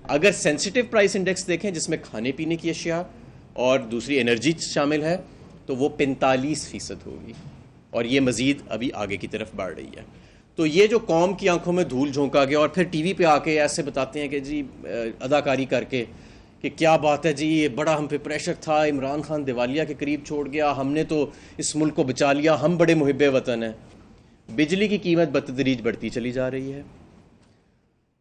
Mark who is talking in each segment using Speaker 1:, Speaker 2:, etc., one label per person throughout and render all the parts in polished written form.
Speaker 1: اگر sensitive price index دیکھیں جس میں کھانے پینے کی اشیاء اور دوسری انرجی شامل ہے تو وہ 45% ہوگی، اور یہ مزید ابھی آگے کی طرف بڑھ رہی ہے. تو یہ جو قوم کی آنکھوں میں دھول جھونکا گیا اور پھر ٹی وی پہ آ کے ایسے بتاتے ہیں کہ جی اداکاری کر کے کہ کیا بات ہے جی، یہ بڑا ہم پہ پریشر تھا، عمران خان دیوالیہ کے قریب چھوڑ گیا، ہم نے تو اس ملک کو بچا لیا، ہم بڑے محب وطن ہیں. بجلی کی قیمت بتدریج بڑھتی چلی جا رہی ہے.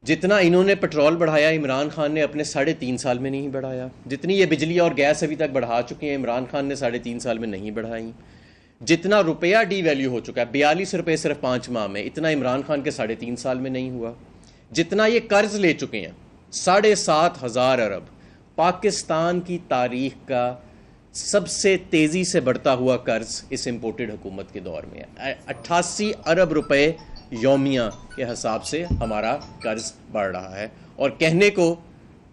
Speaker 1: جتنا انہوں نے پٹرول بڑھایا عمران خان نے اپنے 3.5 سال میں نہیں بڑھایا. جتنی یہ بجلی اور گیس ابھی تک بڑھا چکے ہیں عمران خان نے 3.5 سال میں نہیں بڑھائی. جتنا روپیہ ڈی ویلیو ہو چکا ہے 42 روپے صرف 5 ماہ میں، اتنا عمران خان کے 3.5 سال میں نہیں ہوا. جتنا یہ قرض لے چکے ہیں 7,500 ارب، پاکستان کی تاریخ کا سب سے تیزی سے بڑھتا ہوا قرض اس امپورٹڈ حکومت کے دور میں ہے. 88 ارب روپے یومیہ کے حساب سے ہمارا قرض بڑھ رہا ہے. اور کہنے کو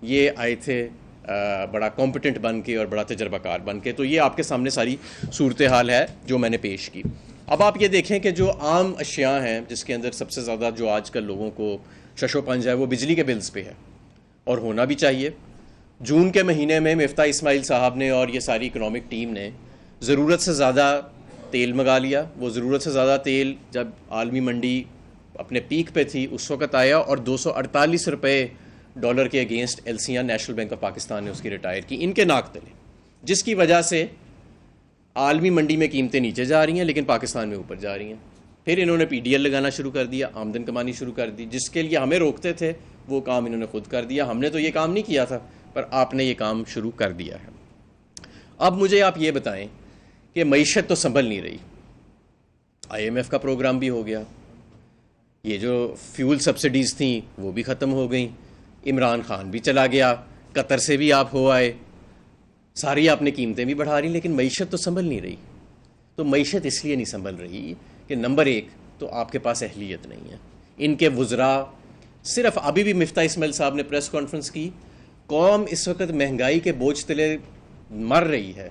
Speaker 1: یہ آئے تھے بڑا کمپٹنٹ بن کے اور بڑا تجربہ کار بن کے. تو یہ آپ کے سامنے ساری صورتحال ہے جو میں نے پیش کی. اب آپ یہ دیکھیں کہ جو عام اشیاء ہیں جس کے اندر سب سے زیادہ جو آج کل لوگوں کو شش و پنج ہے وہ بجلی کے بلز پہ ہے، اور ہونا بھی چاہیے. جون کے مہینے میں مفتاح اسماعیل صاحب نے اور یہ ساری اکنامک ٹیم نے ضرورت سے زیادہ تیل منگا لیا. وہ ضرورت سے زیادہ تیل جب عالمی منڈی اپنے پیک پہ تھی اس وقت آیا، اور 248 روپے ڈالر کے against LCR national bank of Pakistan نے اس کی ریٹائر کی ان کے ناک تلے، جس کی وجہ سے عالمی منڈی میں قیمتیں نیچے جا رہی ہیں لیکن پاکستان میں اوپر جا رہی ہیں. پھر انہوں نے PDL لگانا شروع کر دیا، آمدن کمانی شروع کر دی. جس کے لیے ہمیں روکتے تھے وہ کام انہوں نے خود کر دیا. ہم نے تو یہ کام نہیں کیا تھا، پر آپ نے یہ کام شروع کر دیا ہے. اب مجھے آپ یہ بتائیں کہ معیشت تو سنبھل نہیں رہی. IMF کا پروگرام بھی ہو گیا، یہ جو فیول سبسڈیز تھیں وہ بھی ختم ہو گئیں، عمران خان بھی چلا گیا، قطر سے بھی آپ ہو آئے، ساری آپ نے قیمتیں بھی بڑھا رہی، لیکن معیشت تو سنبھل نہیں رہی. تو معیشت اس لیے نہیں سنبھل رہی کہ نمبر 1 تو آپ کے پاس اہلیت نہیں ہے. ان کے وزراء صرف ابھی بھی مفتاح اسماعیل صاحب نے پریس کانفرنس کی، قوم اس وقت مہنگائی کے بوجھ تلے مر رہی ہے،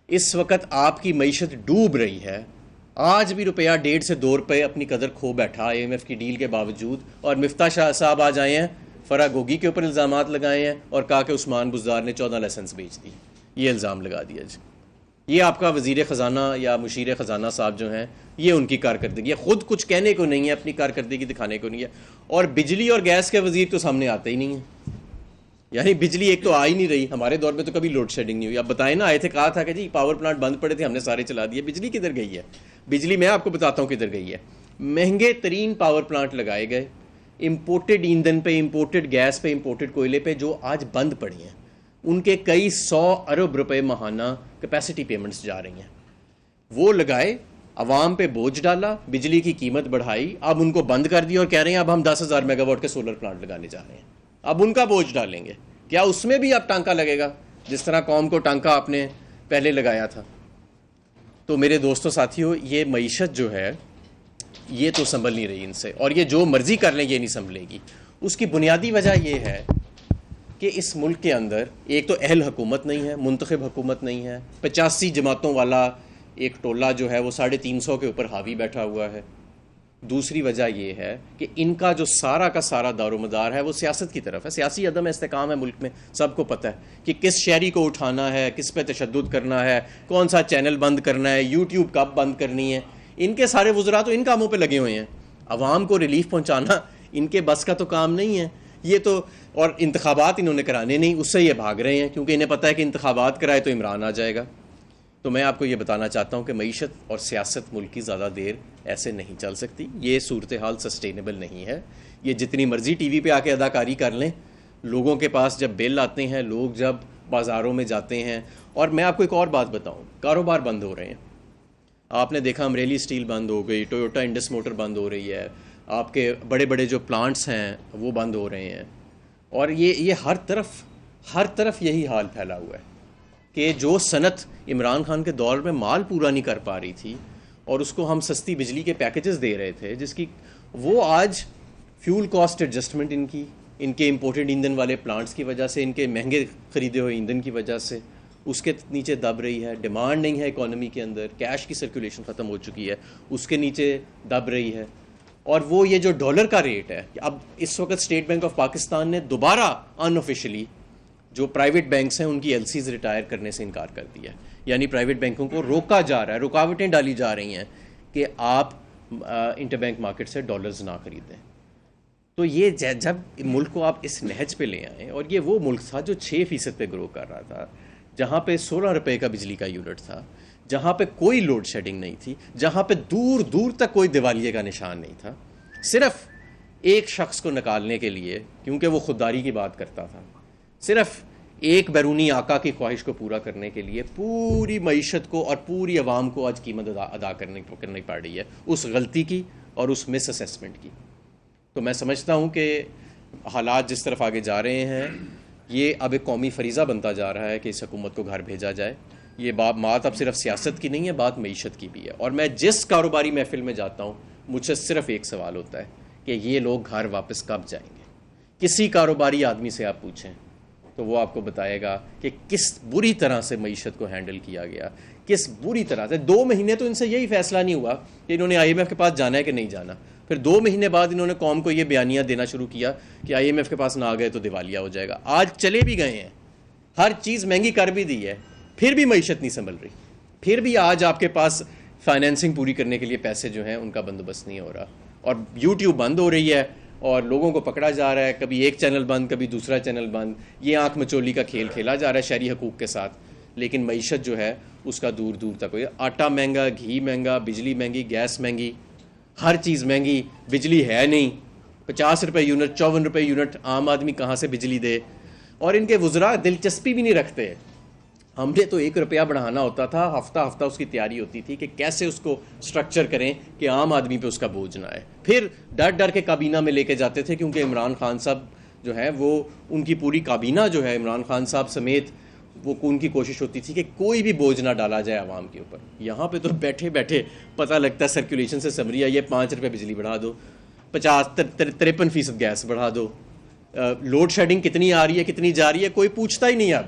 Speaker 1: اس وقت آپ کی معیشت ڈوب رہی ہے. آج بھی روپیہ 1.5 سے 2 روپے اپنی قدر کھو بیٹھا IMF کی ڈیل کے باوجود، اور مفتاح شاہ صاحب آ جائے ہیں، فرح گوگی کے اوپر الزامات لگائے ہیں اور کہا کہ عثمان بزدار نے 14 لائسنس بیچ دی. یہ الزام لگا دیا جی. یہ آپ کا وزیر خزانہ یا مشیر خزانہ صاحب جو ہیں یہ ان کی کارکردگی ہے. خود کچھ کہنے کو نہیں ہے، اپنی کارکردگی دکھانے کو نہیں ہے. اور بجلی اور گیس کے وزیر تو سامنے آتے ہی نہیں ہیں. یعنی بجلی ایک تو آ ہی نہیں رہی. ہمارے دور میں تو کبھی لوڈ شیڈنگ نہیں ہوئی. اب بتائیں نا، آئے تھے کہا تھا کہ جی پاور پلانٹ بند پڑے تھے ہم نے سارے چلا دیے. بجلی کدھر گئی ہے؟ بجلی میں آپ کو بتاتا ہوں کدھر گئی ہے. مہنگے ترین پاور پلانٹ لگائے گئے امپورٹڈ ایندھن پہ، امپورٹڈ گیس پہ، امپورٹڈ کوئلے پہ، جو آج بند پڑی ہیں. ان کے کئی 100 ارب روپے ماہانہ کیپیسٹی پیمنٹس جا رہی ہیں. وہ لگائے، عوام پہ بوجھ ڈالا، بجلی کی قیمت بڑھائی، اب ان کو بند کر دیا اور کہہ رہے ہیں اب ہم 10,000 میگا واٹ کے سولر پلانٹ لگانے جا رہے ہیں. اب ان کا بوجھ ڈالیں گے. کیا اس میں بھی اب ٹانکا لگے گا جس طرح قوم کو ٹانکا آپ نے پہلے لگایا تھا؟ تو میرے دوستوں ساتھیوں، یہ معیشت جو ہے یہ تو سنبھل نہیں رہی ان سے، اور یہ جو مرضی کر لیں یہ نہیں سنبھلے گی. اس کی بنیادی وجہ یہ ہے کہ اس ملک کے اندر ایک تو اہل حکومت نہیں ہے، منتخب حکومت نہیں ہے. 85 جماعتوں والا ایک ٹولہ جو ہے وہ 350 کے اوپر حاوی بیٹھا ہوا ہے. دوسری وجہ یہ ہے کہ ان کا جو سارا کا سارا دار و مدار ہے وہ سیاست کی طرف ہے. سیاسی عدم استحکام ہے ملک میں، سب کو پتہ ہے کہ کس شہری کو اٹھانا ہے، کس پہ تشدد کرنا ہے، کون سا چینل بند کرنا ہے، یوٹیوب کب بند کرنی ہے. ان کے سارے وزراء تو ان کاموں پہ لگے ہوئے ہیں. عوام کو ریلیف پہنچانا ان کے بس کا تو کام نہیں ہے. یہ تو، اور انتخابات انہوں نے کرانے نہیں، اس سے یہ بھاگ رہے ہیں کیونکہ انہیں پتہ ہے کہ انتخابات کرائے تو عمران آ جائے گا. تو میں آپ کو یہ بتانا چاہتا ہوں کہ معیشت اور سیاست ملک کی زیادہ دیر ایسے نہیں چل سکتی. یہ صورتحال سسٹینیبل نہیں ہے. یہ جتنی مرضی ٹی وی پہ آ کے اداکاری کر لیں، لوگوں کے پاس جب بل آتے ہیں، لوگ جب بازاروں میں جاتے ہیں. اور میں آپ کو ایک اور بات بتاؤں، کاروبار بند ہو رہے ہیں. آپ نے دیکھا امریلی اسٹیل بند ہو گئی، ٹویوٹا انڈس موٹر بند ہو رہی ہے، آپ کے بڑے بڑے جو پلانٹس ہیں وہ بند ہو رہے ہیں. اور یہ ہر طرف یہی حال پھیلا ہوا ہے کہ جو صنعت عمران خان کے دور میں مال پورا نہیں کر پا رہی تھی اور اس کو ہم سستی بجلی کے پیکیجز دے رہے تھے، جس کی وہ آج فیول کاسٹ ایڈجسٹمنٹ ان کے امپورٹڈ ایندھن والے پلانٹس کی وجہ سے، ان کے مہنگے خریدے ہوئے ایندھن کی وجہ سے اس کے نیچے دب رہی ہے. ڈیمانڈ نہیں ہے اکانومی کے اندر، کیش کی سرکولیشن ختم ہو چکی ہے، اس کے نیچے دب رہی ہے. اور وہ یہ جو ڈالر کا ریٹ ہے، اب اس وقت اسٹیٹ بینک آف پاکستان نے دوبارہ ان آفیشلی جو پرائیویٹ بینکس ہیں ان کی ایل سیز ریٹائر کرنے سے انکار کر دیا ہے، یعنی پرائیویٹ بینکوں کو روکا جا رہا ہے، رکاوٹیں ڈالی جا رہی ہیں کہ آپ انٹر بینک مارکیٹ سے ڈالرز نہ خریدیں. تو یہ جب ملک کو آپ اس نہج پہ لے آئیں، اور یہ وہ ملک تھا جو 6% پہ گرو کر رہا تھا، جہاں پہ 16 روپے کا بجلی کا یونٹ تھا، جہاں پہ کوئی لوڈ شیڈنگ نہیں تھی، جہاں پہ دور دور تک کوئی دیوالیے کا نشان نہیں تھا، صرف ایک شخص کو نکالنے کے لیے، کیونکہ وہ خودداری کی بات کرتا تھا، صرف ایک بیرونی آقا کی خواہش کو پورا کرنے کے لیے پوری معیشت کو اور پوری عوام کو آج قیمت ادا کرنی پڑ رہی ہے اس غلطی کی اور اس مس اسیسمنٹ کی. تو میں سمجھتا ہوں کہ حالات جس طرف آگے جا رہے ہیں، یہ اب ایک قومی فریضہ بنتا جا رہا ہے کہ اس حکومت کو گھر بھیجا جائے. یہ بات اب صرف سیاست کی نہیں ہے، بات معیشت کی بھی ہے. اور میں جس کاروباری محفل میں جاتا ہوں، مجھ سے صرف ایک سوال ہوتا ہے کہ یہ لوگ گھر واپس کب جائیں گے. کسی کاروباری آدمی سے آپ پوچھیں تو وہ آپ کو بتائے گا کہ کس بری طرح سے معیشت کو ہینڈل کیا گیا، کس بری طرح سے. 2 مہینے تو ان سے یہی فیصلہ نہیں ہوا کہ انہوں نے IMF کے پاس جانا ہے کہ نہیں جانا. پھر 2 مہینے بعد انہوں نے قوم کو یہ بیانیہ دینا شروع کیا کہ IMF کے پاس نہ گئے تو دیوالیہ ہو جائے گا. آج چلے بھی گئے ہیں، ہر چیز مہنگی کر بھی دی ہے، پھر بھی معیشت نہیں سنبھل رہی، پھر بھی آج آپ کے پاس فائنینسنگ پوری کرنے کے لیے پیسے جو ہیں ان کا بندوبست نہیں ہو رہا. اور YouTube بند ہو رہی ہے اور لوگوں کو پکڑا جا رہا ہے، کبھی ایک چینل بند، کبھی دوسرا چینل بند. یہ آنکھ مچولی کا کھیل کھیلا جا رہا ہے شہری حقوق کے ساتھ. لیکن معیشت جو ہے اس کا دور دور تک ہوئی. آٹا مہنگا، گھی مہنگا، بجلی مہنگی، گیس مہنگی، ہر چیز مہنگی. بجلی ہے نہیں، 50 روپے یونٹ، 54 روپے یونٹ، عام آدمی کہاں سے بجلی دے. اور ان کے وزراء دلچسپی بھی نہیں رکھتے. ہم نے تو 1 روپیہ بڑھانا ہوتا تھا، ہفتہ ہفتہ اس کی تیاری ہوتی تھی کہ کیسے اس کو سٹرکچر کریں کہ عام آدمی پہ اس کا بوجھ نہ آئے. پھر ڈر ڈر کے کابینہ میں لے کے جاتے تھے، کیونکہ عمران خان صاحب جو ہے وہ ان کی پوری کابینہ جو ہے عمران خان صاحب سمیت وہ ان کی کوشش ہوتی تھی کہ کوئی بھی بوجھ نہ ڈالا جائے عوام کے اوپر. یہاں پہ تو بیٹھے بیٹھے پتہ لگتا ہے سرکولیشن سے سمری ہے، یہ 5 روپے بجلی بڑھا دو، 53% گیس بڑھا دو. لوڈ شیڈنگ کتنی آ رہی ہے، کتنی جا رہی ہے، کوئی پوچھتا ہی نہیں اب.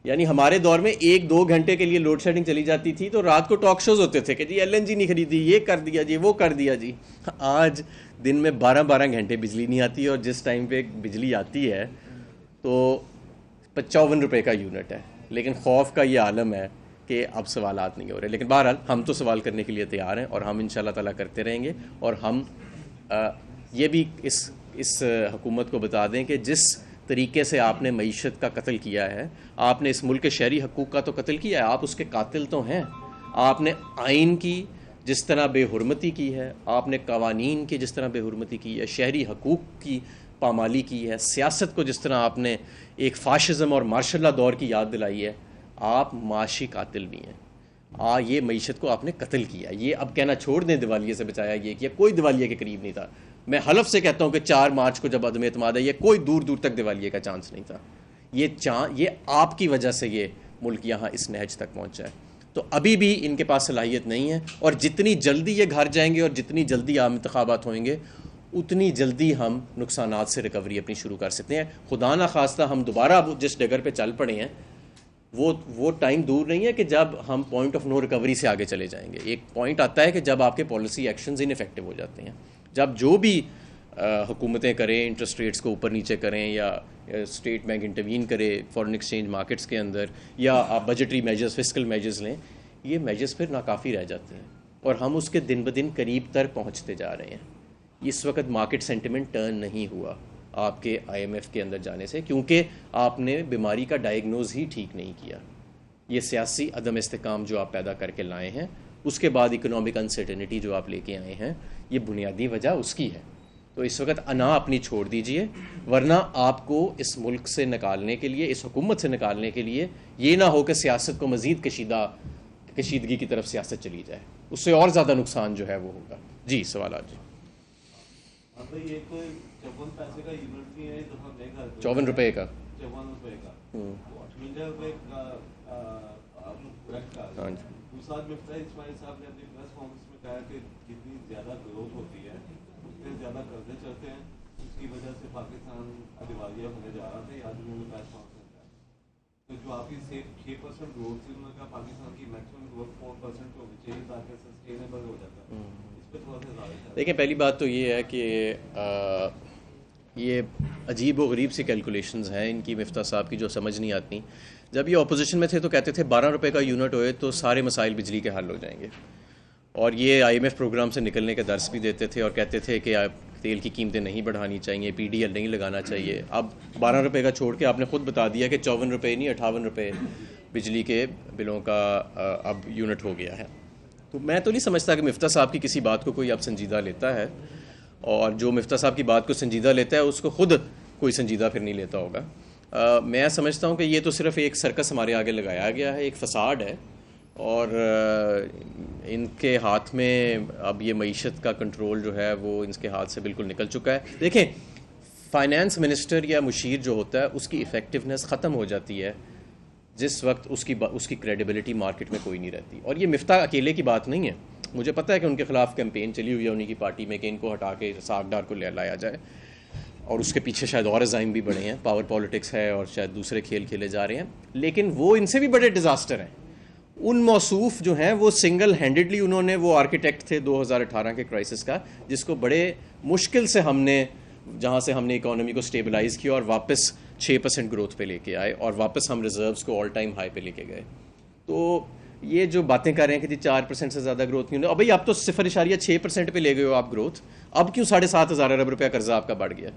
Speaker 1: یعنی ہمارے دور میں 1-2 گھنٹے کے لیے لوڈ شیڈنگ چلی جاتی تھی تو رات کو ٹاک شوز ہوتے تھے کہ جی LNG نہیں خریدی، یہ کر دیا جی، وہ کر دیا جی. آج دن میں 12 گھنٹے بجلی نہیں آتی، اور جس ٹائم پہ بجلی آتی ہے تو 55 روپے کا یونٹ ہے. لیکن خوف کا یہ عالم ہے کہ اب سوالات نہیں ہو رہے. لیکن بہرحال ہم تو سوال کرنے کے لیے تیار ہیں، اور ہم انشاءاللہ تعالیٰ کرتے رہیں گے. اور ہم یہ بھی اس حکومت کو بتا دیں کہ جس طریقے سے آپ نے معیشت کا قتل کیا ہے، آپ نے اس ملک کے شہری حقوق کا تو قتل کیا ہے، آپ اس کے قاتل تو ہیں. آپ نے آئین کی جس طرح بے حرمتی کی ہے، آپ نے قوانین کی جس طرح بے حرمتی کی ہے، شہری حقوق کی پامالی کی ہے، سیاست کو جس طرح آپ نے ایک فاشزم اور مارشل لا دور کی یاد دلائی ہے. آپ معاشی قاتل بھی ہیں. یہ معیشت کو آپ نے قتل کیا. یہ اب کہنا چھوڑ دیں دیوالیے سے بچایا، یہ کیا، کوئی دیوالیے کے قریب نہیں تھا. میں حلف سے کہتا ہوں کہ 4 مارچ کو جب عدم اعتماد ہے، یہ کوئی دور دور تک دیوالیے کا چانس نہیں تھا. یہ آپ کی وجہ سے یہ ملک یہاں اس نہج تک پہنچا ہے. تو ابھی بھی ان کے پاس صلاحیت نہیں ہے، اور جتنی جلدی یہ گھر جائیں گے اور جتنی جلدی عام انتخابات ہوئیں گے، اتنی جلدی ہم نقصانات سے ریکوری اپنی شروع کر سکتے ہیں. خدا نہ خواستہ ہم دوبارہ جس ڈگر پہ چل پڑے ہیں، وہ ٹائم دور نہیں ہے کہ جب ہم پوائنٹ آف نو ریکوری سے آگے چلے جائیں گے. ایک پوائنٹ آتا ہے کہ جب آپ کے پالیسی ایکشنز ان افیکٹو ہو جاتے ہیں، جب جو بھی حکومتیں کریں، انٹرسٹ ریٹس کو اوپر نیچے کریں، یا اسٹیٹ بینک انٹروین کرے فارن ایکسچینج مارکیٹس کے اندر، یا آپ بجٹری میجرز، فسکل میجرز لیں، یہ میجرز پھر ناکافی رہ جاتے ہیں، اور ہم اس کے دن بدن قریب تر پہنچتے جا رہے ہیں. اس وقت مارکیٹ سینٹیمنٹ ٹرن نہیں ہوا آپ کے IMF کے اندر جانے سے، کیونکہ آپ نے بیماری کا ڈائگنوز ہی ٹھیک نہیں کیا. یہ سیاسی عدم استحکام جو آپ پیدا کر کے لائے ہیں، اس کے بعد اکنامک انسرٹنٹی جو آپ لے کے آئے ہیں، یہ بنیادی وجہ اس کی ہے. تو اس وقت انا اپنی چھوڑ دیجئے، ورنہ آپ کو اس ملک سے نکالنے کے لیے، اس حکومت سے نکالنے کے لیے، یہ نہ ہو کہ سیاست کو مزید کشیدگی کی طرف سیاست چلی جائے، اس سے اور زیادہ نقصان جو ہے وہ ہوگا. جی سوالات. جی 54 روپے کا. ہاں جی.
Speaker 2: صاحب نے اپنی پریس کانفرنس میں کہا کہ جتنی زیادہ گروتھ ہوتی ہے اتنے زیادہ قرضے چڑھتے ہیں، اس کی وجہ سے پاکستان دیوالیہ ہونے جا رہا تھا. آج انہوں نے پریس کانفرنس کیا تو جو آپ کی 6% گروتھ تھی، انہوں نے کہا پاکستان کی میکسیمم گروتھ 4% ہونی چاہیے تاکہ سسٹینیبل ہو جاتا ہے. اس اس پہ تھوڑا سا زیادہ
Speaker 1: دیکھیں پہلی بات تو یہ ہے کہ یہ عجیب و غریب سی کیلکولیشنز ہیں ان کی مفتاح صاحب کی جو سمجھ نہیں آتی. جب یہ اپوزیشن میں تھے تو کہتے تھے 12 روپے کا یونٹ ہوئے تو سارے مسائل بجلی کے حل ہو جائیں گے, اور یہ IMF پروگرام سے نکلنے کا درس بھی دیتے تھے اور کہتے تھے کہ تیل کی قیمتیں نہیں بڑھانی چاہیے, PDL نہیں لگانا چاہیے. اب 12 روپے کا چھوڑ کے آپ نے خود بتا دیا کہ 54 روپے نہیں 58 روپے بجلی کے بلوں کا اب یونٹ ہو گیا ہے. تو میں تو نہیں سمجھتا کہ مفتاح صاحب کی کسی بات کو کوئی اب سنجیدہ لیتا ہے, اور جو مفتاح صاحب کی بات کو سنجیدہ لیتا ہے اس کو خود کوئی سنجیدہ پھر نہیں لیتا ہوگا. میں سمجھتا ہوں کہ یہ تو صرف ایک سرکس ہمارے آگے لگایا گیا ہے, ایک فساد ہے, اور ان کے ہاتھ میں اب یہ معیشت کا کنٹرول جو ہے وہ ان کے ہاتھ سے بالکل نکل چکا ہے. دیکھیں فائنانس منسٹر یا مشیر جو ہوتا ہے اس کی ایفیکٹونیس ختم ہو جاتی ہے جس وقت اس کی کریڈیبلٹی مارکیٹ میں کوئی نہیں رہتی. اور یہ مفتاح اکیلے کی بات نہیں ہے, مجھے پتہ ہے کہ ان کے خلاف کیمپین چلی ہوئی ہے انہیں کی پارٹی میں کہ ان کو ہٹا کے ساکھ ڈار کو لایا جائے, اور اس کے پیچھے شاید اور عزائم بھی بڑے ہیں, پاور پالیٹکس ہے اور شاید دوسرے کھیل کھیلے جا رہے ہیں. لیکن وہ ان سے بھی بڑے ڈیزاسٹر ہیں. ان موصوف جو ہیں وہ سنگل ہینڈڈلی انہوں نے, وہ آرکیٹیکٹ تھے 2018 کے کرائسس کا, جس کو بڑے مشکل سے ہم نے, جہاں سے ہم نے اکانومی کو سٹیبلائز کیا اور واپس 6% گروتھ پہ لے کے آئے, اور واپس ہم ریزروز کو آل ٹائم ہائی پہ لے کے گئے. تو یہ جو باتیں کر رہے ہیں کہ جی 4% سے زیادہ گروتھ نہیں ہوئی, اب بھائی آپ تو 0.6% پہ لے گئے ہو آپ گروتھ, اب کیوں 7,500 ارب روپیہ قرضہ آپ کا بڑھ گیا,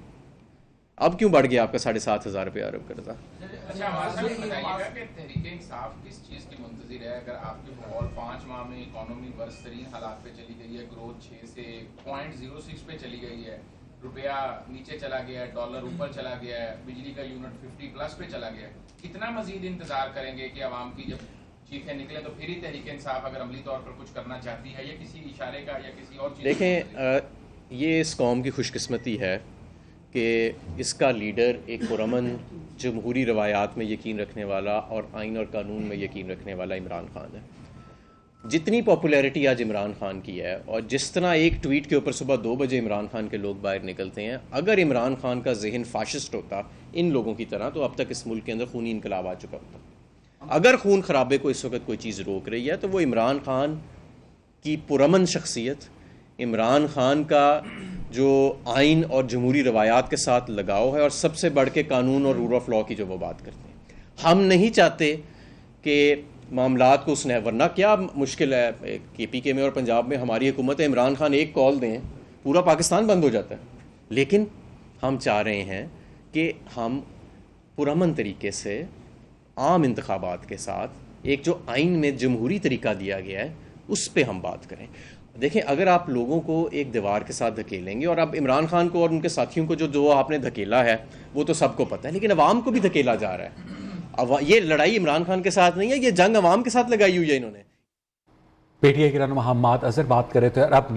Speaker 1: اب کیوں بڑھ گیا آپ کا 7,500 روپیہ ارب قرضہ؟
Speaker 3: اچھا ہمارے بتائیے کہ تحریک انصاف کس چیز کی منتظر ہے اگر آپ کے ماحول 5 ماہ میں اکانومی ورس ترین حالات پہ چلی گئی ہے, گروتھ 6 سے 0.06 پہ چلی گئی ہے, روپیہ نیچے چلا گیا ہے, ڈالر اوپر چلا گیا ہے, بجلی کا یونٹ 50+ پہ چلا گیا ہے, کتنا مزید انتظار کریں گے کہ عوام کی جب چیخیں نکلیں تو پھر ہی تحریک انصاف اگر عملی طور پر کچھ کرنا چاہتی ہے, یا کسی اشارے کا یا کسی اور چیز؟
Speaker 1: دیکھیں یہ اس قوم کی خوش قسمتی ہے کہ اس کا لیڈر ایک پرامن جمہوری روایات میں یقین رکھنے والا اور آئین اور قانون میں یقین رکھنے والا عمران خان ہے. جتنی پاپولیرٹی آج عمران خان کی ہے, اور جس طرح ایک ٹویٹ کے اوپر صبح 2 بجے عمران خان کے لوگ باہر نکلتے ہیں, اگر عمران خان کا ذہن فاشسٹ ہوتا ان لوگوں کی طرح تو اب تک اس ملک کے اندر خونی انقلاب آ چکا ہوتا. اگر خون خرابے کو اس وقت کوئی چیز روک رہی ہے تو وہ عمران خان کی پرامن شخصیت, عمران خان کا جو آئین اور جمہوری روایات کے ساتھ لگاؤ ہے, اور سب سے بڑھ کے قانون اور رول آف لا کی جو وہ بات کرتے ہیں. ہم نہیں چاہتے کہ معاملات کو اس نے, ورنہ کیا مشکل ہے KPK میں اور پنجاب میں ہماری حکومت ہے, عمران خان ایک کال دیں پورا پاکستان بند ہو جاتا ہے. لیکن ہم چاہ رہے ہیں کہ ہم پرامن طریقے سے عام انتخابات کے ساتھ ایک جو آئین میں جمہوری طریقہ دیا گیا ہے اس پہ ہم بات کریں. دیکھیں اگر آپ لوگوں کو ایک دیوار کے ساتھ دھکیلیں گے, اور اب عمران خان کو اور ان کے ساتھیوں کو جو آپ نے دھکیلا ہے وہ تو سب کو پتہ ہے, لیکن عوام کو بھی دھکیلا جا رہا ہے. یہ لڑائی عمران خان کے ساتھ نہیں ہے, یہ جنگ عوام کے ساتھ لگائی ہوئی ہے انہوں نے.
Speaker 4: PTI کے رہنما حماد اظہر بات کر رہے تھے. اب